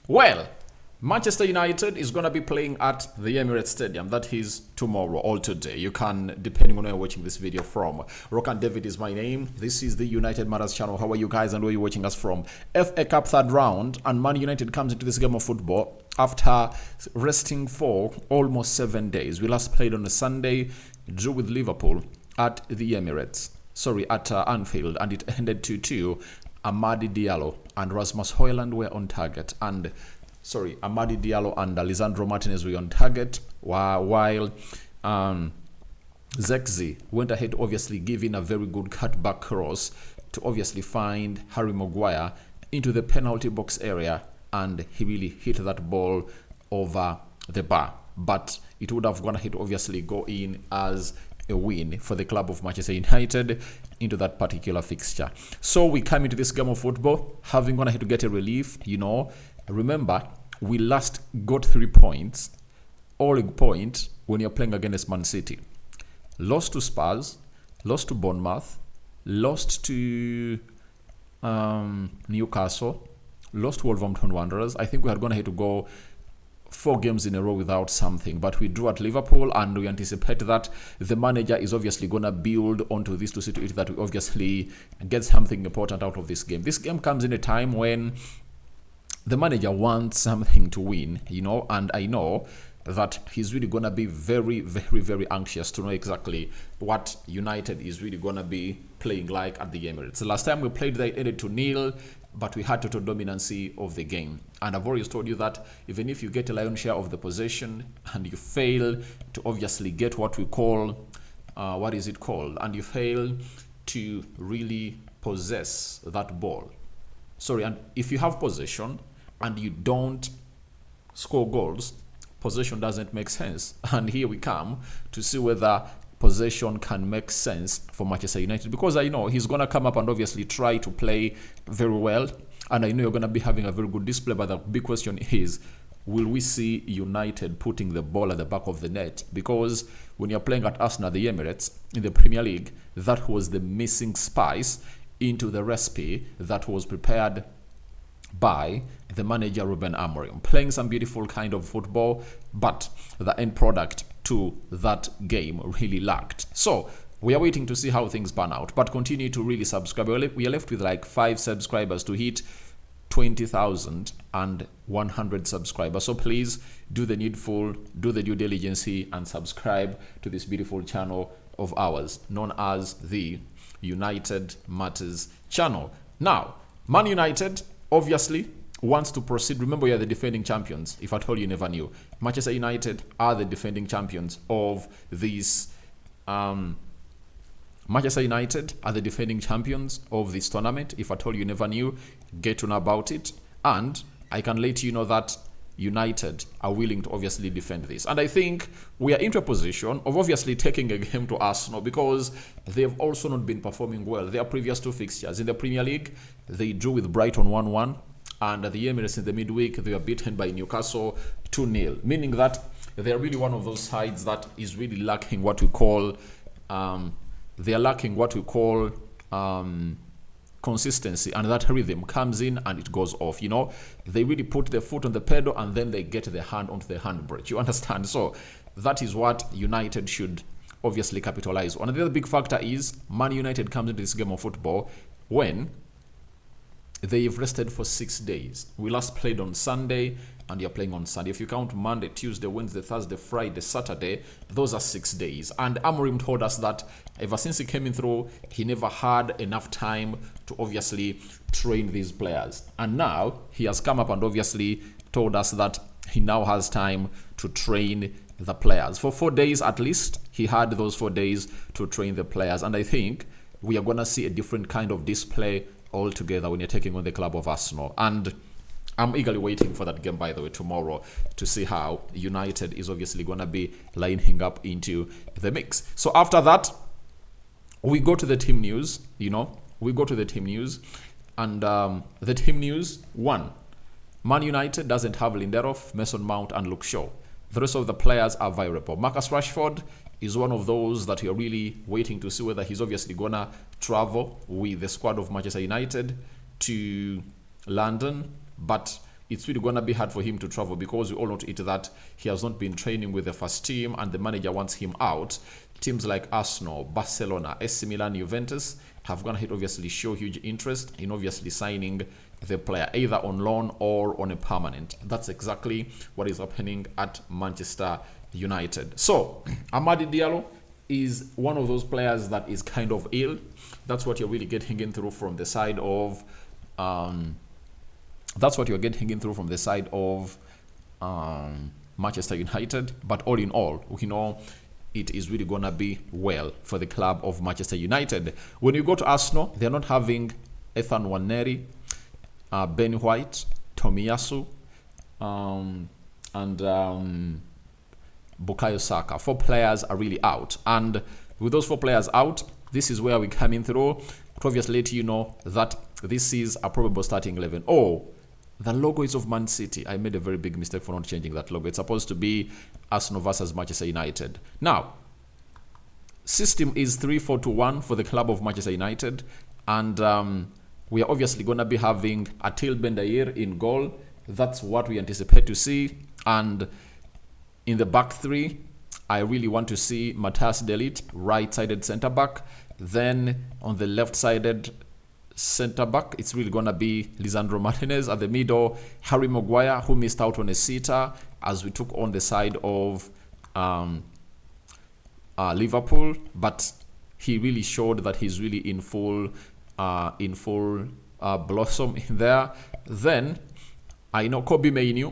Well, Manchester United is going to be playing at the Emirates Stadium. That is tomorrow or today. You can, depending on where you're watching this video from. Rock and David is my name. This is the United Matters channel. How are you guys and where are you watching us from? FA Cup third round, and Man United comes into this game of football after resting for almost 7 days. We last played on a Sunday, drew with Liverpool at the Emirates. At Anfield, and it ended 2-2. Amadi Diallo and Rasmus Hojlund were on target, and Amadi Diallo and Lisandro Martinez were on target, while Zexi went ahead, obviously giving a very good cutback cross to obviously find Harry Maguire into the penalty box area, and he really hit that ball over the bar. But it would have gone ahead, obviously go in as a win for the club of Manchester United into that particular fixture. So we come into this game of football having gone ahead to get a relief. Remember, we last got 3 points, all a point when you're playing against Man City. Lost to Spurs, lost to Bournemouth, lost to Newcastle, lost to Wolverhampton Wanderers. I think we had gone ahead to go 4 games in a row without something, but we drew at Liverpool, and we anticipate that the manager is obviously going to build onto this to see to it that we obviously get something important out of this game. This game comes in a time when the manager wants something to win, and I know that he's really going to be very, very, very anxious to know exactly what United is really going to be playing like at the Emirates. The last time we played, they ended 2-0, but we had total dominancy of the game. And I've always told you that even if you get a lion's share of the possession and you fail to obviously get what we call, and you fail to really possess that ball. And if you have possession and you don't score goals, possession doesn't make sense. And here we come to see whether possession can make sense for Manchester United, because I know he's going to come up and obviously try to play very well, and I know you're going to be having a very good display, but the big question is, will we see United putting the ball at the back of the net? Because when you're playing at Arsenal, the Emirates, in the Premier League, that was the missing spice into the recipe that was prepared by the manager Ruben Amorim, playing some beautiful kind of football, but the end product to that game really lacked. So we are waiting to see how things pan out, but continue to really subscribe. We are left with like 5 subscribers to hit 20,100 subscribers. So please do the needful, do the due diligence, and subscribe to this beautiful channel of ours known as the United Matters channel. Now, Man United obviously wants to proceed. Remember, you're the defending champions. If I told you never knew, Manchester United are the defending champions of this. Manchester United are the defending champions of this tournament. If I told you never knew, get to know about it. And I can let you know that United are willing to obviously defend this. And I think we are into a position of obviously taking a game to Arsenal, because they've also not been performing well. Their previous 2 fixtures in the Premier League, they drew with Brighton 1-1, and at the Emirates in the midweek, they were beaten by Newcastle 2-0, meaning that they're really one of those sides that is really lacking what we call consistency, and that rhythm comes in and it goes off. They really put their foot on the pedal and then they get their hand onto the handbrake. You understand? So that is what United should obviously capitalize on. And the other big factor is Man United comes into this game of football when they've rested for 6 days. We last played on Sunday, and you're playing on Sunday. If you count Monday, Tuesday, Wednesday, Thursday, Friday, Saturday, those are 6 days. And Amorim told us that ever since he came in through, he never had enough time to obviously train these players. And now he has come up and obviously told us that he now has time to train the players. For 4 days at least, he had those 4 days to train the players. And I think we are going to see a different kind of display altogether when you're taking on the club of Arsenal. And I'm eagerly waiting for that game, by the way, tomorrow, to see how United is obviously going to be lining up into the mix. So after that, we go to the team news. And the team news, 1, Man United doesn't have Lindelof, Mason Mount, and Luke Shaw. The rest of the players are viable. Marcus Rashford is one of those that you're really waiting to see whether he's obviously gonna travel with the squad of Manchester United to London. But it's really going to be hard for him to travel, because we all know that he has not been training with the first team and the manager wants him out. Teams like Arsenal, Barcelona, AC Milan, Juventus have gone ahead obviously show huge interest in obviously signing the player either on loan or on a permanent. That's exactly what is happening at Manchester United. So Amadi Diallo is one of those players that is kind of ill. That's what you're really getting in through from the side of Manchester United. But all in all, we know it is really gonna be well for the club of Manchester United. When you go to Arsenal, they're not having Ethan Nwaneri, Ben White, Tomiyasu, and Bukayo Saka. 4 players are really out, and with those 4 players out, this is where we come in through to obviously let you know that this is a probable starting 11. Oh, the logo is of Man City. I made a very big mistake for not changing that logo. It's supposed to be Arsenal versus Manchester United. Now, system is 3-4-2-1 for the club of Manchester United, and we are obviously going to be having Atil Bendair in goal. That's what we anticipate to see. And in the back 3, I really want to see Matthias De Ligt, right-sided centre-back. Then on the left-sided centre-back, it's really going to be Lisandro Martinez. At the middle, Harry Maguire, who missed out on a sitter as we took on the side of Liverpool. But he really showed that he's really in full blossom in there. Then I know Kobe Mainoo,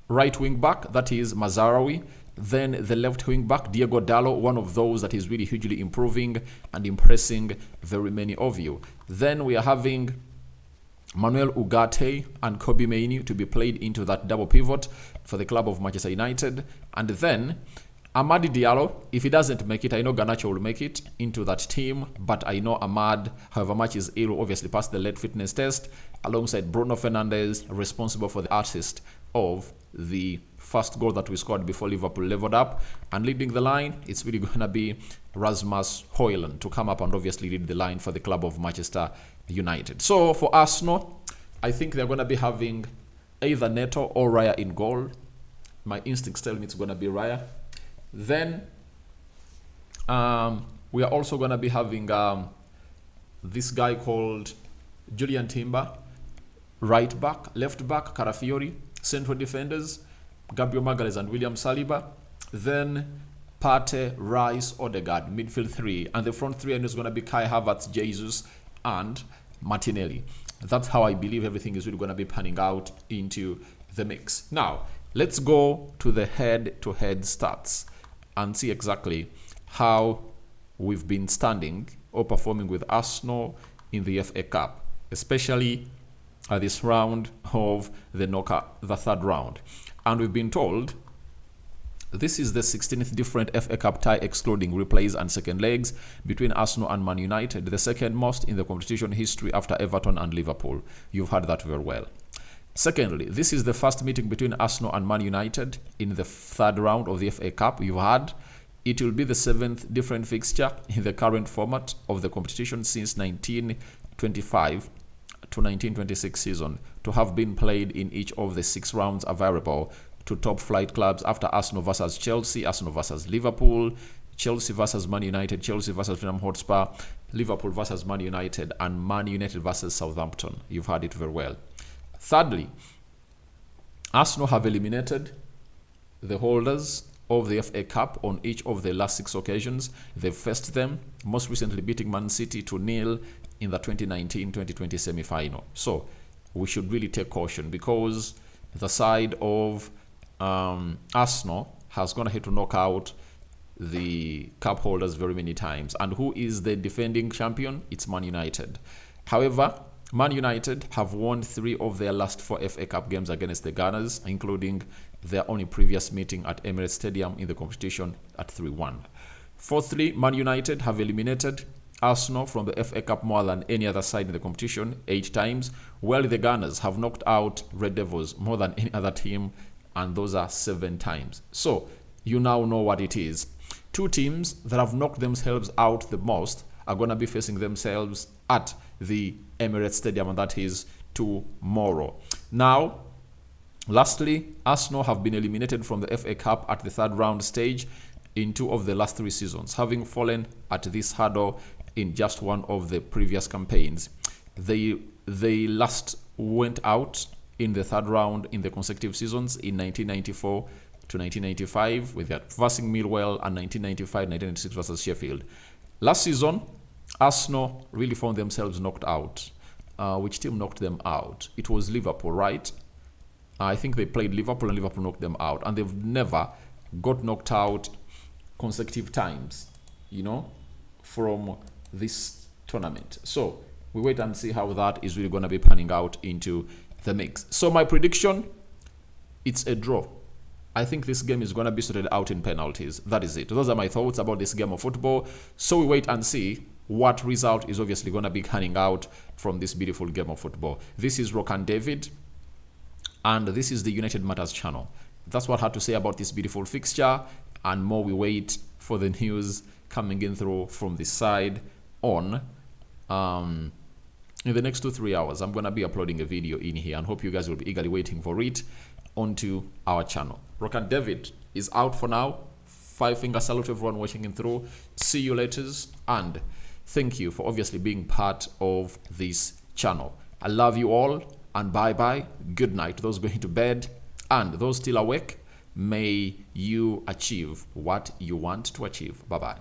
right wing back, that is Mazarawi. Then the left wing back, Diego Dallo, one of those that is really hugely improving and impressing very many of you. Then we are having Manuel Ugarte and Kobe Mainoo to be played into that double pivot for the club of Manchester United. And then Amadi Diallo, if he doesn't make it, I know Garnacho will make it into that team, but I know Ahmad, however much is ill, obviously passed the lead fitness test, alongside Bruno Fernandes, responsible for the assist of the first goal that we scored before Liverpool leveled up. And leading the line, it's really going to be Rasmus Hojlund to come up and obviously lead the line for the club of Manchester United. So for Arsenal, I think they're going to be having either Neto or Raya in goal. My instincts tell me it's going to be Raya. Then we are also going to be having this guy called Julian Timber, right back, left back, Carafiori, central defenders, Gabriel Magalhaes and William Saliba. Then Partey, Rice, Odegaard, midfield 3. And the front 3 is going to be Kai Havertz, Jesus, and Martinelli. That's how I believe everything is really going to be panning out into the mix. Now, let's go to the head-to-head stats and see exactly how we've been standing or performing with Arsenal in the FA Cup, especially at this round of the third round. And we've been told this is the 16th different FA Cup tie, excluding replays and second legs, between Arsenal and Man United, the second most in the competition history after Everton and Liverpool. You've heard that very well. Secondly, this is the first meeting between Arsenal and Man United in the third round of the FA Cup. You've heard it will be the 7th different fixture in the current format of the competition since 1925 to 1926 season to have been played in each of the 6 rounds available to top flight clubs after Arsenal versus Chelsea, Arsenal versus Liverpool, Chelsea versus Man United, Chelsea versus Tottenham Hotspur, Liverpool versus Man United, and Man United versus Southampton. You've heard it very well. Thirdly, Arsenal have eliminated the holders of the FA Cup on each of the last 6 occasions. They've faced them, most recently beating Man City 2-0 in the 2019-2020 semi-final. So we should really take caution, because the side of Arsenal has gone ahead to knock out the cup holders very many times. And who is the defending champion? It's Man United. However, Man United have won 3 of their last 4 FA Cup games against the Gunners, including their only previous meeting at Emirates Stadium in the competition at 3-1. Fourthly, Man United have eliminated Arsenal from the FA Cup more than any other side in the competition, 8 times, while the Gunners have knocked out Red Devils more than any other team, and those are 7 times. So you now know what it is. 2 teams that have knocked themselves out the most are going to be facing themselves at the Emirates Stadium, and that is tomorrow. Now, lastly, Arsenal have been eliminated from the FA Cup at the third round stage in 2 of the last 3 seasons, having fallen at this hurdle in just one of the previous campaigns. They last went out in the third round in the consecutive seasons in 1994 to 1995 with that versus Millwall, and 1995-1996 versus Sheffield. Last season, Arsenal really found themselves knocked out. Which team knocked them out? It was Liverpool, right? I think they played Liverpool and Liverpool knocked them out, and they've never got knocked out consecutive times, from this tournament. So we wait and see how that is really going to be panning out into the mix. So my prediction, it's a draw. I think this game is going to be sorted out in penalties. That is it. Those are my thoughts about this game of football. So we wait and see what result is obviously going to be panning out from this beautiful game of football. This is Rock and David, and this is the United Matters channel. That's what I had to say about this beautiful fixture, and more we wait for the news coming in through from this side on. In the next 2-3 hours, I'm going to be uploading a video in here, and hope you guys will be eagerly waiting for it onto our channel. Rock and David is out for now. 5-finger salute to everyone watching in through. See you later, and thank you for obviously being part of this channel. I love you all, and bye-bye. Good night. Those going to bed and those still awake, may you achieve what you want to achieve. Bye-bye.